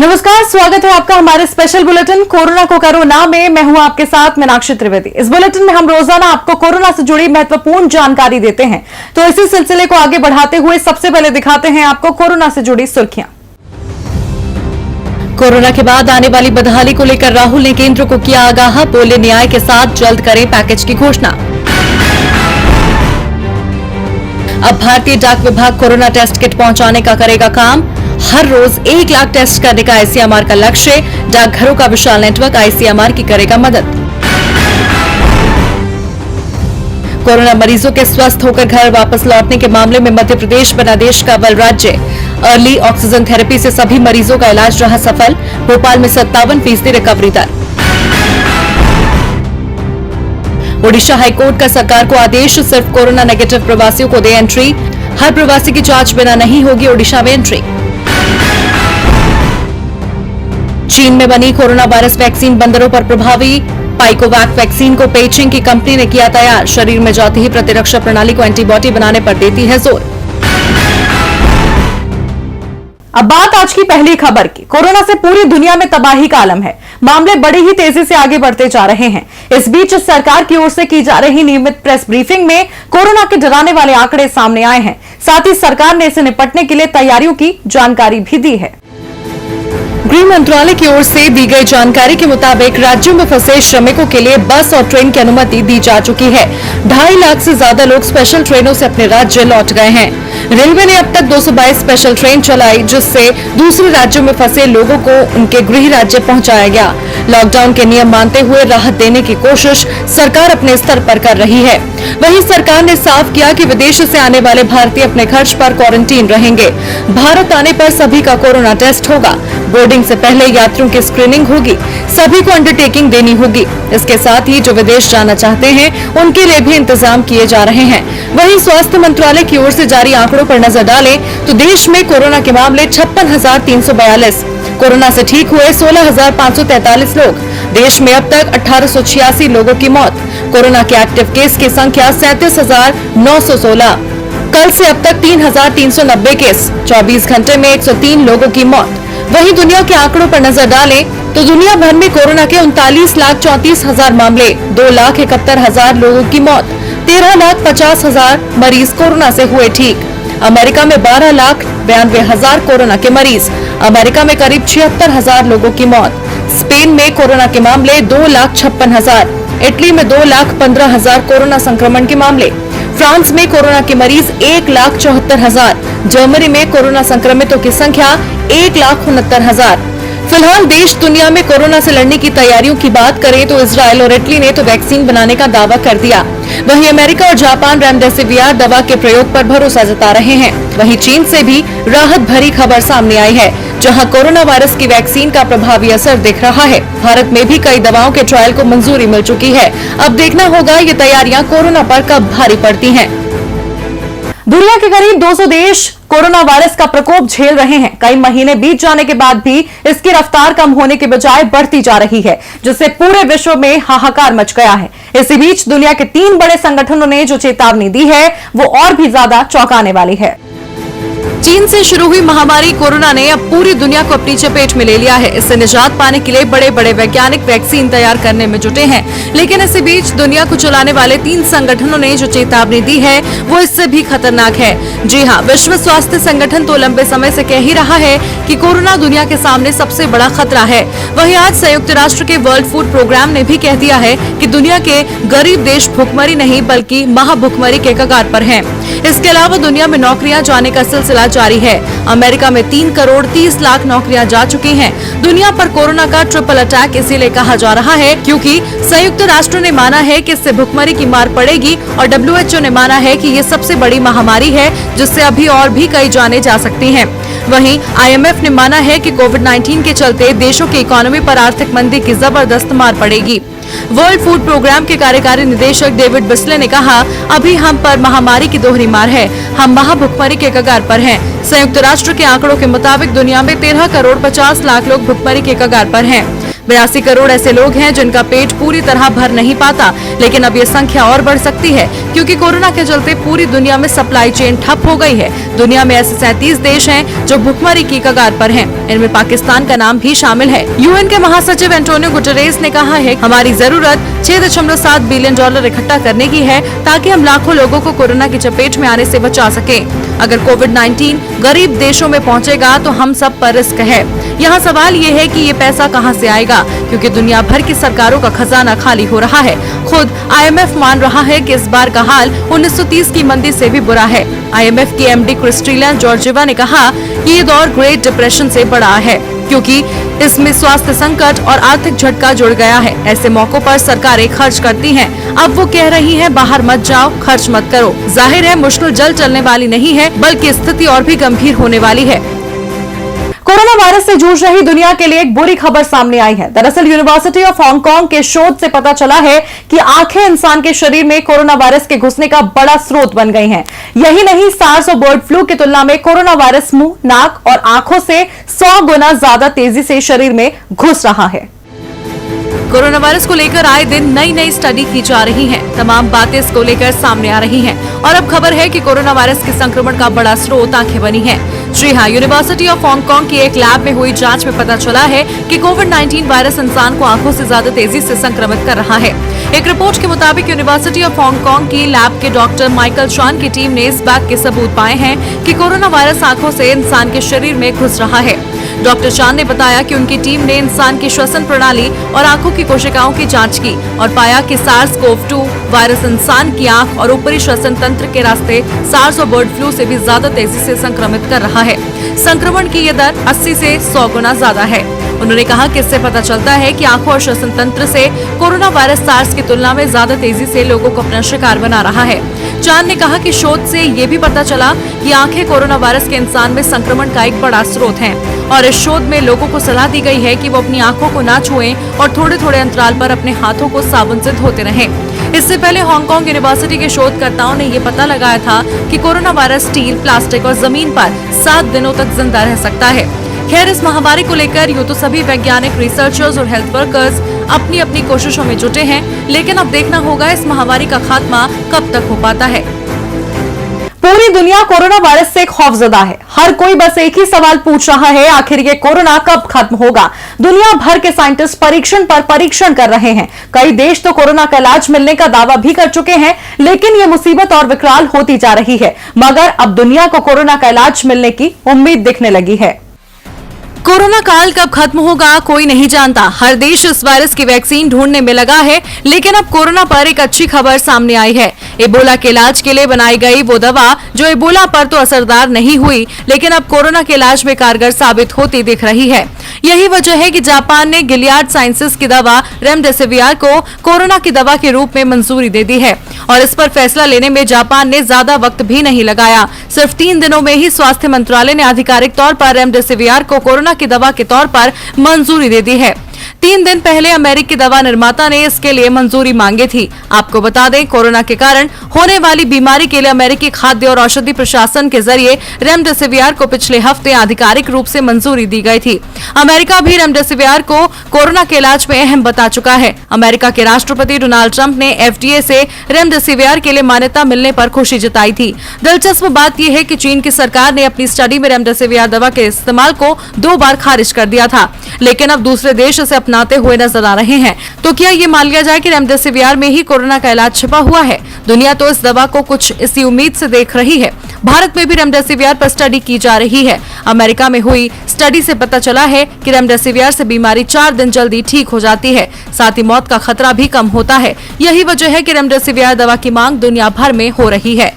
नमस्कार, स्वागत है आपका हमारे स्पेशल बुलेटिन कोरोना को करो ना में। मैं हूं आपके साथ मीनाक्षी त्रिवेदी। इस बुलेटिन में हम रोजाना आपको कोरोना से जुड़ी महत्वपूर्ण जानकारी देते हैं। तो इसी सिलसिले को आगे बढ़ाते हुए सबसे पहले दिखाते हैं आपको कोरोना से जुड़ी सुर्खियां। कोरोना के बाद आने वाली बदहाली को लेकर राहुल ने केंद्र को किया आगाह, बोले न्याय के साथ जल्द करें पैकेज की घोषणा। अब भारतीय डाक विभाग कोरोना टेस्ट किट पहुंचाने का करेगा काम। हर रोज 1 लाख टेस्ट करने का आईसीएमआर का लक्ष्य। डाकघरों का विशाल नेटवर्क आईसीएमआर की करेगा मदद। कोरोना मरीजों के स्वस्थ होकर घर वापस लौटने के मामले में मध्य प्रदेश बना देश का अव्वल राज्य। अर्ली ऑक्सीजन थेरेपी से सभी मरीजों का इलाज रहा सफल। भोपाल में 57% रिकवरी दर। ओडिशा हाईकोर्ट का सरकार को आदेश, सिर्फ कोरोना नेगेटिव प्रवासियों को दे एंट्री। हर प्रवासी की जांच बिना नहीं होगी ओडिशा में एंट्री। चीन में बनी कोरोना वायरस वैक्सीन बंदरों पर प्रभावी। पाइकोवैक वैक्सीन को पेइचिंग की कंपनी ने किया तैयार। शरीर में जाती ही प्रतिरक्षा प्रणाली को एंटीबॉडी बनाने पर देती है जोर। अब बात आज की पहली खबर की। कोरोना से पूरी दुनिया में तबाही का आलम है। मामले बड़ी ही तेजी से आगे बढ़ते जा रहे हैं। इस बीच सरकार की ओर से की जा रही नियमित प्रेस ब्रीफिंग में कोरोना के डराने वाले आंकड़े सामने आए हैं। साथ ही सरकार ने इससे निपटने के लिए तैयारियों की जानकारी भी दी है। गृह मंत्रालय की ओर से दी गई जानकारी के मुताबिक राज्यों में फंसे श्रमिकों के लिए बस और ट्रेन की अनुमति दी जा चुकी है। 2.5 लाख से ज्यादा लोग स्पेशल ट्रेनों से अपने राज्य लौट गए हैं। रेलवे ने अब तक 222 स्पेशल ट्रेन चलाई, जिससे दूसरे राज्यों में फंसे लोगों को उनके गृह राज्य पहुंचाया गया। लॉकडाउन के नियम मानते हुए राहत देने की कोशिश सरकार अपने स्तर पर कर रही है। वहीं सरकार ने साफ किया कि विदेश से आने वाले भारतीय अपने खर्च पर क्वारंटीन रहेंगे। भारत आने पर सभी का कोरोना टेस्ट होगा। बोर्डिंग से पहले यात्रियों की स्क्रीनिंग होगी। सभी को अंडरटेकिंग देनी होगी। इसके साथ ही जो विदेश जाना चाहते हैं उनके लिए भी इंतजाम किए जा रहे हैं। वहीं स्वास्थ्य मंत्रालय की ओर से जारी आंकड़ों पर नजर डालें तो देश में कोरोना के मामले 56,342, कोरोना से ठीक हुए 16,543 लोग। देश में अब तक 1,886 लोगों की मौत। कोरोना के एक्टिव केस की संख्या 37,916। कल से अब तक 3,390 केस। 24 घंटे में 103 लोगों की मौत। वहीं दुनिया के आंकड़ों पर नजर डालें तो दुनिया भर में कोरोना के 39,34,000 मामले, 2,71,000 लोगों की मौत, 13,50,000 मरीज कोरोना से हुए ठीक। अमेरिका में 12,92,000 कोरोना के मरीज। अमेरिका में करीब 76,000 लोगों की मौत। स्पेन में कोरोना के मामले 2,56,000। इटली में 2,15,000 कोरोना संक्रमण के मामले। फ्रांस में कोरोना के मरीज 1,74,000। जर्मनी में कोरोना संक्रमितों की संख्या 1,69,000। फिलहाल देश दुनिया में कोरोना से लड़ने की तैयारियों की बात करें तो इजराइल और इटली ने तो वैक्सीन बनाने का दावा कर दिया। वहीं अमेरिका और जापान रेमडेसिविर दवा के प्रयोग पर भरोसा जता रहे हैं। वहीं चीन से भी राहत भरी खबर सामने आई है, जहां कोरोना वायरस की वैक्सीन का प्रभावी असर दिख रहा है। भारत में भी कई दवाओं के ट्रायल को मंजूरी मिल चुकी है। अब देखना होगा ये तैयारियां कोरोना पर कब भारी पड़ती हैं। दुनिया के करीब 200 देश कोरोना वायरस का प्रकोप झेल रहे हैं। कई महीने बीत जाने के बाद भी इसकी रफ्तार कम होने के बजाय बढ़ती जा रही है, जिससे पूरे विश्व में हाहाकार मच गया है। इसी बीच दुनिया के 3 बड़े संगठनों ने जो चेतावनी दी है वो और भी ज्यादा चौंकाने वाली है। चीन से शुरू हुई महामारी कोरोना ने अब पूरी दुनिया को अपनी चपेट में ले लिया है। इससे निजात पाने के लिए बड़े बड़े वैज्ञानिक वैक्सीन तैयार करने में जुटे हैं। लेकिन इसी बीच दुनिया को चलाने वाले 3 संगठनों ने जो चेतावनी दी है वो इससे भी खतरनाक है। जी हाँ, विश्व स्वास्थ्य संगठन तो लंबे समय से कह ही रहा है कि कोरोना दुनिया के सामने सबसे बड़ा खतरा है। वहीं आज संयुक्त राष्ट्र के वर्ल्ड फूड प्रोग्राम ने भी कह दिया है कि दुनिया के गरीब देश भुखमरी नहीं बल्कि महाभुखमरी के कगार पर हैं। इसके अलावा दुनिया में नौकरियां जाने का सिलसिला जारी है। अमेरिका में 3 करोड़ 30 लाख नौकरियां जा चुकी हैं। दुनिया पर कोरोना का ट्रिपल अटैक इसीलिए कहा जा रहा है क्योंकि संयुक्त राष्ट्र ने माना है कि इससे भुखमरी की मार पड़ेगी और WHO ने माना है कि ये सबसे बड़ी महामारी है जिससे अभी और भी कई जाने जा सकती हैं। वहीं IMF ने माना है कि कोविड-19 के चलते देशों की इकोनॉमी पर आर्थिक मंदी की जबरदस्त मार पड़ेगी। वर्ल्ड फूड प्रोग्राम के कार्यकारी निदेशक डेविड बिस्ले ने कहा, अभी हम पर महामारी की दोहरी मार है। हम महाभुखमरी के कगार पर हैं। संयुक्त राष्ट्र के आंकड़ों के मुताबिक दुनिया में 13 करोड़ 50 लाख लोग भुखमरी के कगार पर हैं। 82 करोड़ ऐसे लोग हैं जिनका पेट पूरी तरह भर नहीं पाता, लेकिन अब ये संख्या और बढ़ सकती है क्योंकि कोरोना के चलते पूरी दुनिया में सप्लाई चेन ठप हो गई है। दुनिया में ऐसे 37 देश हैं जो भुखमरी की कगार पर हैं। इनमें पाकिस्तान का नाम भी शामिल है। यूएन के महासचिव एंटोनियो गुटेरेस ने कहा है, हमारी जरूरत $6.7 बिलियन इकट्ठा करने की है ताकि हम लाखों लोगों को कोरोना की चपेट में आने से बचा सकें। अगर कोविड-19 गरीब देशों में पहुंचेगा तो हम सब पर रिस्क है। यहाँ सवाल ये है कि ये पैसा कहां से आएगा, क्योंकि दुनिया भर की सरकारों का खजाना खाली हो रहा है। खुद IMF मान रहा है कि इस बार का हाल 1930 की मंदी से भी बुरा है। IMF की MD क्रिस्टीना जॉर्जिवा ने कहा कि ये दौर ग्रेट डिप्रेशन से बड़ा है, क्योंकि इसमें स्वास्थ्य संकट और आर्थिक झटका जुड़ गया है। ऐसे मौकों पर सरकारें खर्च करती हैं। अब वो कह रही हैं, बाहर मत जाओ, खर्च मत करो। जाहिर है मुश्किल जल्द चलने वाली नहीं है, बल्कि स्थिति और भी गंभीर होने वाली है। कोरोना वायरस से जूझ रही दुनिया के लिए एक बुरी खबर सामने आई है। दरअसल यूनिवर्सिटी ऑफ हांगकांग के शोध से पता चला है कि आंखें इंसान के शरीर में कोरोना वायरस के घुसने का बड़ा स्रोत बन गई हैं। यही नहीं, सार्स और बर्ड फ्लू की तुलना में कोरोना वायरस मुंह, नाक और आंखों से 100 गुना ज्यादा तेजी से शरीर में घुस रहा है। कोरोना वायरस को लेकर आए दिन नई नई स्टडी की जा रही है। तमाम बातें इसको लेकर सामने आ रही हैं और अब खबर है कि कोरोना वायरस के संक्रमण का बड़ा स्रोत आंखें बनी हैं। जी हां, यूनिवर्सिटी ऑफ हांगकांग की एक लैब में हुई जांच में पता चला है कि कोविड-19 वायरस इंसान को आंखों से ज्यादा तेजी से संक्रमित कर रहा है। एक रिपोर्ट के मुताबिक यूनिवर्सिटी ऑफ हांगकांग की लैब के डॉक्टर माइकल चान की टीम ने इस बात के सबूत पाए हैं कि कोरोना वायरस आंखों से इंसान के शरीर में घुस रहा है। डॉक्टर चान ने बताया कि उनकी टीम ने इंसान की श्वसन प्रणाली और आंखों की कोशिकाओं की जांच की और पाया कि SARS-CoV-2 वायरस इंसान की आंख और ऊपरी श्वसन तंत्र के रास्ते सार्स और बर्ड फ्लू से भी ज्यादा तेजी से संक्रमित कर रहा है। संक्रमण की ये दर 80 से 100 गुना ज्यादा है। उन्होंने कहा कि इससे पता चलता है कि आंखों और श्वसन तंत्र से कोरोना वायरस सार्स की तुलना में ज्यादा तेजी से लोगों को अपना शिकार बना रहा है। चांद ने कहा कि शोध से ये भी पता चला कि आंखें कोरोना वायरस के इंसान में संक्रमण का एक बड़ा स्रोत हैं और इस शोध में लोगों को सलाह दी गई है कि वो अपनी आंखों को ना छुएं और थोड़े थोड़े अंतराल पर अपने हाथों को साबुन से धोते रहें। इससे पहले हांगकांग यूनिवर्सिटी के शोधकर्ताओं ने ये पता लगाया था कि कोरोना वायरस स्टील, प्लास्टिक और जमीन पर 7 दिनों तक जिंदा रह सकता है। खैर, इस महामारी को लेकर यूं तो सभी वैज्ञानिक, रिसर्चर्स और हेल्थ वर्कर्स अपनी अपनी कोशिशों में जुटे हैं, लेकिन अब देखना होगा इस महामारी का खात्मा कब तक हो पाता है। पूरी दुनिया कोरोना वायरस से खौफजदा है। हर कोई बस एक ही सवाल पूछ रहा है, आखिर ये कोरोना कब खत्म होगा। दुनिया भर के साइंटिस्ट परीक्षण पर परीक्षण कर रहे हैं। कई देश तो कोरोना का इलाज मिलने का दावा भी कर चुके हैं, लेकिन ये मुसीबत और विकराल होती जा रही है। मगर अब दुनिया को कोरोना का इलाज मिलने की उम्मीद दिखने लगी है। कोरोना काल कब खत्म होगा कोई नहीं जानता। हर देश इस वायरस की वैक्सीन ढूंढने में लगा है, लेकिन अब कोरोना पर एक अच्छी खबर सामने आई है। एबोला के इलाज के लिए बनाई गई वो दवा जो एबोला पर तो असरदार नहीं हुई, लेकिन अब कोरोना के इलाज में कारगर साबित होती दिख रही है। यही वजह है कि जापान ने गिलियाड साइंसेज की दवा रेमडेसिवियर को कोरोना की दवा के रूप में मंजूरी दे दी है और इस पर फैसला लेने में जापान ने ज्यादा वक्त भी नहीं लगाया। सिर्फ 3 दिनों में ही स्वास्थ्य मंत्रालय ने आधिकारिक तौर पर रेमडेसिवियर को कोरोना की दवा के तौर पर मंजूरी दे दी है। 3 दिन पहले अमेरिकी दवा निर्माता ने इसके लिए मंजूरी मांगी थी। आपको बता दें, कोरोना के कारण होने वाली बीमारी के लिए अमेरिकी खाद्य और औषधि प्रशासन के जरिए रेमडेसिवियर को पिछले हफ्ते आधिकारिक रूप से मंजूरी दी गई थी। अमेरिका भी रेमडेसिवियर को कोरोना के इलाज में अहम बता चुका है। अमेरिका के राष्ट्रपति डोनाल्ड ट्रंप ने FDA से रेमडेसिवियर के लिए मान्यता मिलने पर खुशी जताई थी। दिलचस्प बात यह है कि चीन की सरकार ने अपनी स्टडी में रेमडेसिवियर दवा के इस्तेमाल को 2 बार खारिज कर दिया था, लेकिन अब दूसरे देश इसे अपनाते हुए नजर आ रहे हैं। तो क्या ये मान लिया जाए कि रेमडेसिवियर में ही कोरोना का इलाज छिपा हुआ है? दुनिया तो इस दवा को कुछ इसी उम्मीद से देख रही है। भारत में भी रेमडेसिवियर पर स्टडी की जा रही है। अमेरिका में हुई स्टडी से पता चला है कि रेमडेसिवियर से बीमारी 4 दिन जल्दी ठीक हो जाती है, साथ ही मौत का खतरा भी कम होता है। यही वजह है कि रेमडेसिवियर दवा की मांग दुनिया भर में हो रही है।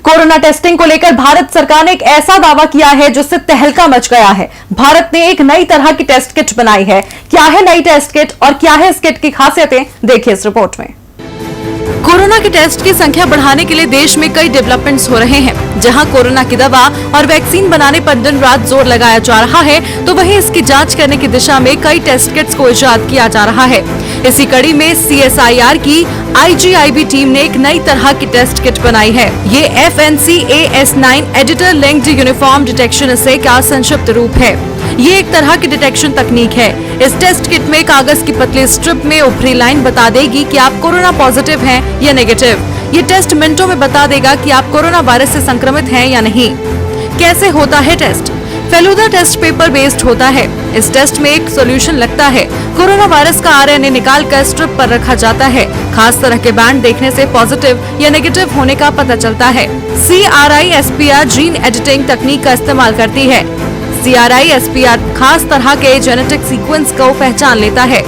कोरोना टेस्टिंग को लेकर भारत सरकार ने एक ऐसा दावा किया है जिससे तहलका मच गया है। भारत ने एक नई तरह की टेस्ट किट बनाई है। क्या है नई टेस्ट किट और क्या है इस किट की खासियतें, देखिए इस रिपोर्ट में। कोरोना के टेस्ट की संख्या बढ़ाने के लिए देश में कई डेवलपमेंट्स हो रहे हैं। जहां कोरोना की दवा और वैक्सीन बनाने पर दिन रात जोर लगाया जा रहा है, तो वहीं इसकी जांच करने की दिशा में कई टेस्ट किट्स को इजाद किया जा रहा है। इसी कड़ी में CSIR की IGIB टीम ने एक नई तरह की टेस्ट किट बनाई है। ये FNCAS9 editor linked uniform detection assay का संक्षिप्त रूप है। ये एक तरह की डिटेक्शन तकनीक है। इस टेस्ट किट में कागज की पतली स्ट्रिप में ऊपरी लाइन बता देगी कि आप कोरोना पॉजिटिव हैं या नेगेटिव। ये टेस्ट मिनटों में बता देगा कि आप कोरोना वायरस से संक्रमित हैं या नहीं। कैसे होता है test? Feluda test paper based होता है। इस टेस्ट में एक सॉल्यूशन लगता है। कोरोना वायरस का आरएनए निकालकर स्ट्रिप पर रखा जाता है। खास तरह के बैंड देखने से पॉजिटिव या नेगेटिव होने का पता चलता है। CRISPR जीन एडिटिंग तकनीक का इस्तेमाल करती है। CRISPR खास तरह के जेनेटिक सीक्वेंस को पहचान लेता है।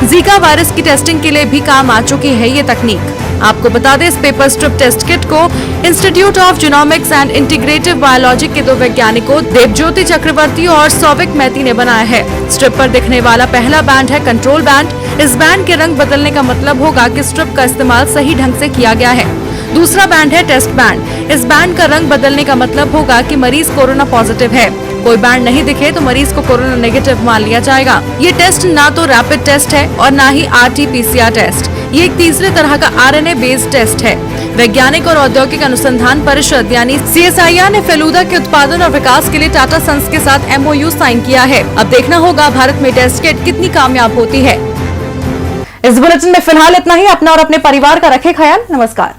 जीका वायरस की टेस्टिंग के लिए भी काम आ चुकी है ये तकनीक। आपको बता दें, इस पेपर स्ट्रिप टेस्ट किट को institute of genomics and integrative biology के 2 वैज्ञानिकों देवज्योति चक्रवर्ती और सौविक मैती ने बनाया है। स्ट्रिप पर दिखने वाला पहला बैंड है कंट्रोल बैंड। इस बैंड के रंग बदलने का मतलब होगा कि स्ट्रिप का इस्तेमाल सही ढंग से किया गया है। दूसरा बैंड है टेस्ट बैंड। इस बैंड का रंग बदलने का मतलब होगा कि मरीज कोरोना पॉजिटिव है। कोई बैंड नहीं दिखे तो मरीज को कोरोना नेगेटिव मान लिया जाएगा। ये टेस्ट ना तो रैपिड टेस्ट है और ना ही RT-PCR टेस्ट। ये एक तीसरे तरह का RNA बेस्ड टेस्ट है। वैज्ञानिक और औद्योगिक अनुसंधान परिषद यानी CSIR ने फेलुदा के उत्पादन और विकास के लिए टाटा सन्स के साथ MOU साइन किया है। अब देखना होगा भारत में टेस्ट किट कितनी कामयाब होती है। इस बुलेटिन में फिलहाल इतना ही। अपना और अपने परिवार का रखें ख्याल। नमस्कार।